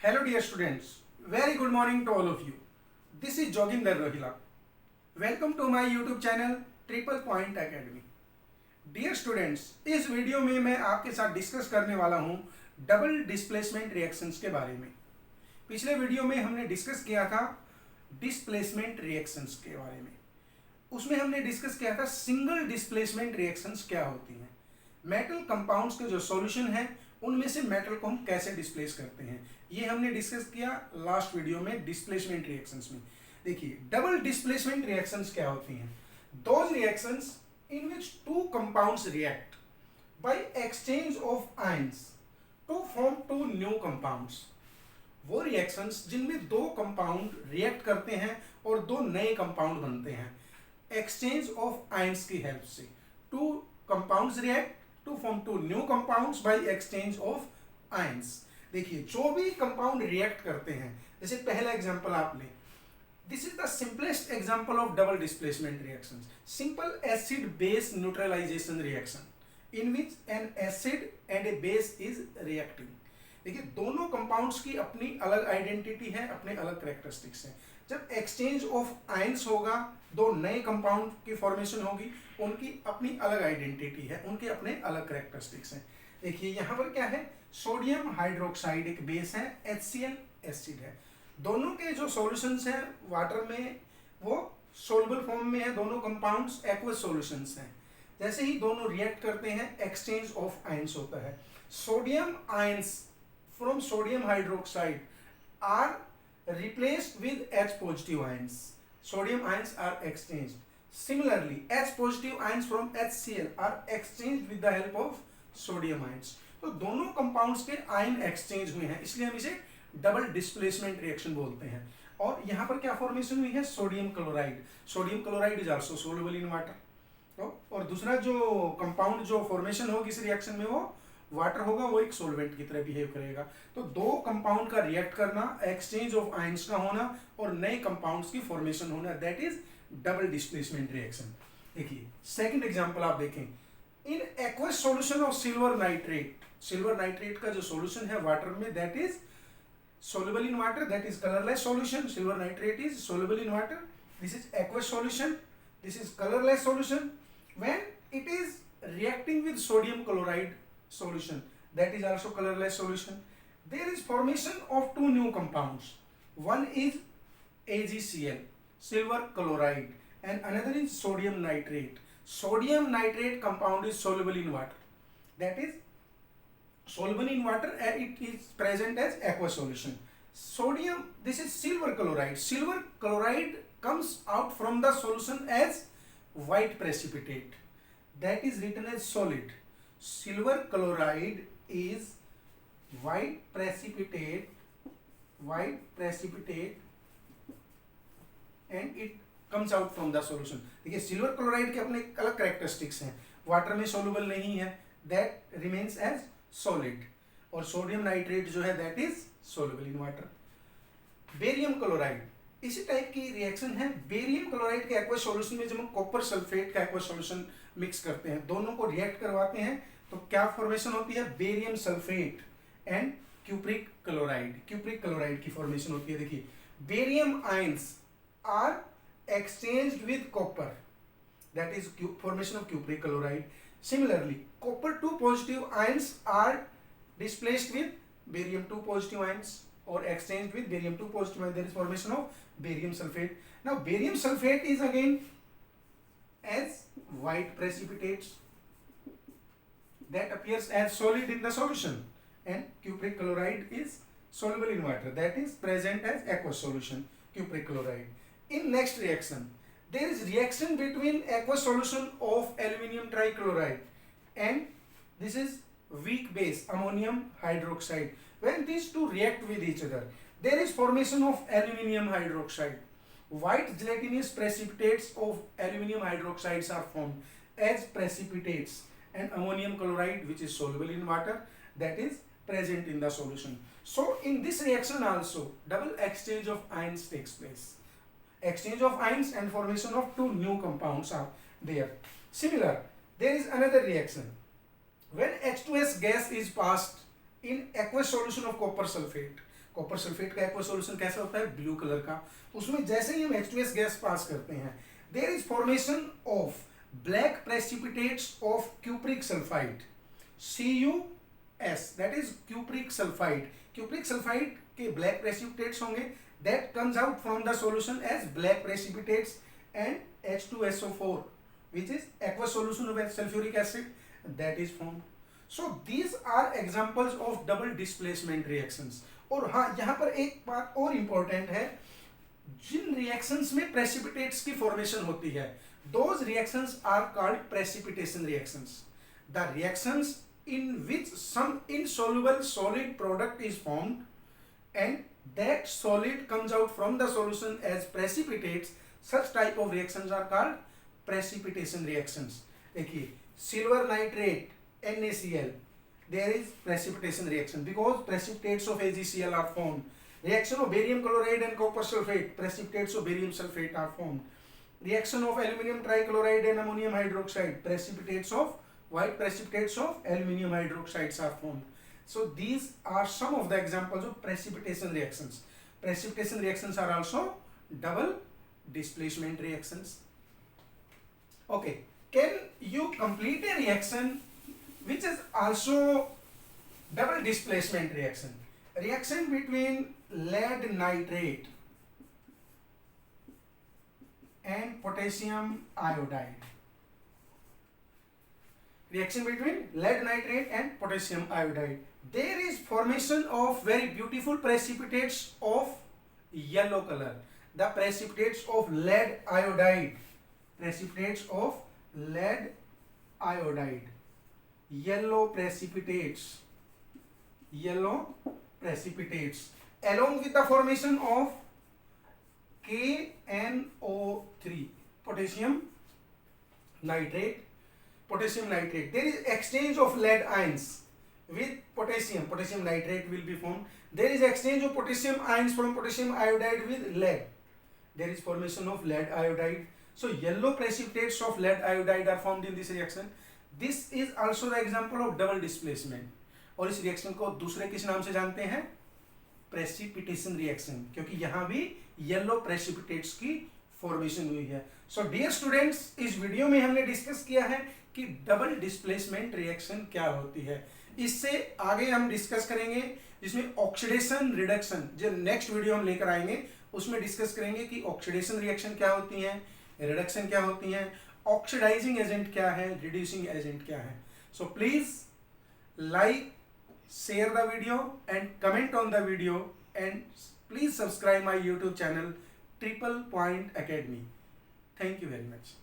Hello dear students, very good morning to all of you. This is Joginder Rohila. Welcome to my YouTube channel Triple Point Academy. Dear students, इस video में मैं आपके साथ discuss करने वाला हूँ double displacement reactions के बारे में। पिछले वीडियो में हमने डिस्कस किया था डिस्प्लेसमेंट रिएक्शंस के बारे में। उसमें हमने डिस्कस किया था सिंगल डिस्प्लेसमेंट रिएक्शंस क्या होती हैं, मेटल कंपाउंड्स के जो सॉल्यूशन हैं उनमें से मेटल को हम कैसे डिस्प्लेस करते हैं, ये हमने डिस्कस किया लास्ट वीडियो में डिस्प्लेसमेंट रिएक्शंस में। देखिए डबल डिस्प्लेसमेंट रिएक्शंस क्या होती हैं, those reactions in which two compounds react by exchange of ions to form two new compounds। वो रिएक्शंस जिनमें दो कंपाउंड रिएक्ट करते हैं और दो नए कंपाउंड बनते हैं एक्सचेंज ऑफ आयंस की हेल्प से। Two compounds react to form two new compounds by exchange of ions. देखिए जो भी कंपाउंड रिएक्ट करते हैं, जैसे पहला एग्जांपल आप लें, this is the simplest example of double displacement reactions, simple acid base neutralization reaction in which an acid and a base is reacting। देखिए दोनों कंपाउंड्स की अपनी अलग आइडेंटिटी है, अपने अलग कैरेक्टरिस्टिक्स हैं। जब एक्सचेंज ऑफ आयंस होगा, दो नए कंपाउंड की फॉर्मेशन होगी, उनकी अपनी अलग आइडेंटिटी है, उनके अपने अलग कैरेक्टरिस्टिक्स हैं। देखिए यहाँ पर क्या है, सोडियम हाइड्रोक्साइड एक बेस है, HCl एसिड है। दोनों के जो सॉल्यूशंस हैं वाटर में वो सोल्युबल फॉर्म में है, दोनों कंपाउंड्स एक्वस सॉल्यूशंस हैं। जैसे ही दोनों रिएक्ट करते हैं एक्सचेंज ऑफ आयंस होता है। Sodium ions from sodium hydroxide are replaced with H positive ions. Sodium ions are exchanged. Similarly H positive ions from HCl are exchanged with the help of sodium ions. तो दोनों compounds के ion exchange हुए हैं, इसलिए हम इसे double displacement reaction बोलते हैं। और यहाँ पर क्या फॉर्मेशन हुई है, sodium chloride. Sodium chloride is also soluble in water. और दूसरा जो कंपाउंड जो फॉर्मेशन होगी इस रिएक्शन में वो वाटर होगा, वो एक सोलवेंट की तरह बिहेव करेगा। तो दो कंपाउंड का रिएक्ट करना, एक्सचेंज ऑफ आयंस का होना और नए कंपाउंड्स की फॉर्मेशन होना, that is double displacement reaction. देखिए सेकेंड एग्जाम्पल आप देखें, in aqueous solution of silver nitrate. Silver nitrate का जो सॉल्यूशन है वाटर में, that is soluble in water, that is colorless solution। Silver nitrate is soluble in water. This is aqueous solution, this is colorless solution। When it is reacting with sodium chloride solution, that is also colorless solution, there is formation of two new compounds। One is AgCl, silver chloride, and another is sodium nitrate। Sodium nitrate compound is soluble in water, that is soluble in water and it is present as aqueous solution। Sodium, this is silver chloride। Silver chloride comes out from the solution as white precipitate, that is written as solid। Silver chloride is white precipitate and it comes out from the solution। देखिए silver chloride के अपने अलग characteristics हैं, water में soluble नहीं है, that remains as solid. और sodium nitrate जो है that is soluble in water. Barium chloride इसी टाइप की रिएक्शन है। बेरियम क्लोराइड के एक्वस सॉल्यूशन में जब हम कॉपर सल्फेट का एक्वस सॉल्यूशन मिक्स करते हैं, दोनों को रिएक्ट करवाते हैं, तो क्या फॉर्मेशन होती है, barium sulphate and cupric chloride. Cupric chloride की फॉर्मेशन होती है। देखिए barium ions are exchanged with copper, that is formation of cupric chloride. Similarly, copper 2 positive ions are displaced with barium 2 positive ions or exchanged with barium 2 positive ions. There is formation of barium sulfate. Now, barium sulfate is again as white precipitates that appears as solid in the solution, and cupric chloride is soluble in water, that is present as aqueous solution, cupric chloride. In next reaction, there is reaction between aqueous solution of aluminium trichloride and this is weak base ammonium hydroxide। When these two react with each other, there is formation of aluminium hydroxide। White gelatinous precipitates of aluminium hydroxides are formed as precipitates, and ammonium chloride, which is soluble in water, that is present in the solution। So in this reaction also double exchange of ions takes place, exchange of ions and formation of two new compounds are there। Similar, there is another reaction when H2S gas is passed in aqueous solution of copper sulfate। Copper sulphate का aqua solution कैसा होता है, blue colour का। उसमें जैसे ही हम H2S gas pass करते हैं, there is formation of black precipitates of cupric sulphide, CuS, that is cupric sulphide. Cupric sulphide के ब्लैक प्रेसिपिटेट्स होंगे, that comes out from the solution as black precipitates and H2SO4, which is aqueous solution of sulfuric acid, that is formed. So these are examples of double displacement reactions. और हाँ, यहाँ पर एक बात और important है, जिन reactions में precipitates की फॉर्मेशन होती है, those reactions are called precipitation reactions. The reactions in which some insoluble solid product is formed and that solid comes out from the solution as precipitates, such type of reactions are called precipitation reactions. देखिए, silver nitrate NaCl, there is precipitation reaction because precipitates of AgCl are formed. Reaction of barium chloride and copper sulfate, precipitates of barium sulfate are formed. Reaction of aluminum trichloride and ammonium hydroxide, precipitates of white precipitates of aluminum hydroxides are formed. So these are some of the examples of precipitation reactions. Precipitation reactions are also double displacement reactions. Okay, can you complete a reaction which is also double displacement reaction? Reaction between lead nitrate and potassium iodide. Reaction between lead nitrate and potassium iodide. There is formation of very beautiful precipitates of yellow color. The precipitates of lead iodide, precipitates of lead iodide, yellow precipitates, along with the formation of KNO3, potassium nitrate. There is exchange of lead ions with potassium nitrate will be formed. There is exchange of potassium ions from potassium iodide with lead. There is formation of lead iodide. So yellow precipitates of lead iodide are formed in this reaction. This is also the example of double displacement. और इस reaction को दूसरे किस नाम से जानते हैं, precipitation reaction, क्योंकि यहाँ भी येलो प्रेसिपिटेट्स की फॉर्मेशन हुई है. सो डियर स्टूडेंट्स, इस वीडियो में हमने डिस्कस किया है कि डबल डिस्प्लेसमेंट रिएक्शन क्या होती है. इससे आगे हम डिस्कस करेंगे जिसमें ऑक्सीडेशन रिडक्शन, जो नेक्स्ट वीडियो हम लेकर आएंगे उसमें डिस्कस करेंगे कि ऑक्सीडेशन रिएक्शन क्या होती हैं, रिडक्शन क्या होती हैं, ऑक्सीडाइजिंग एजेंट क्या है, रिड्यूसिंग एजेंट क्या है. So please like, share the video and comment on the video, and please subscribe my YouTube channel Triple Point Academy. Thank you very much.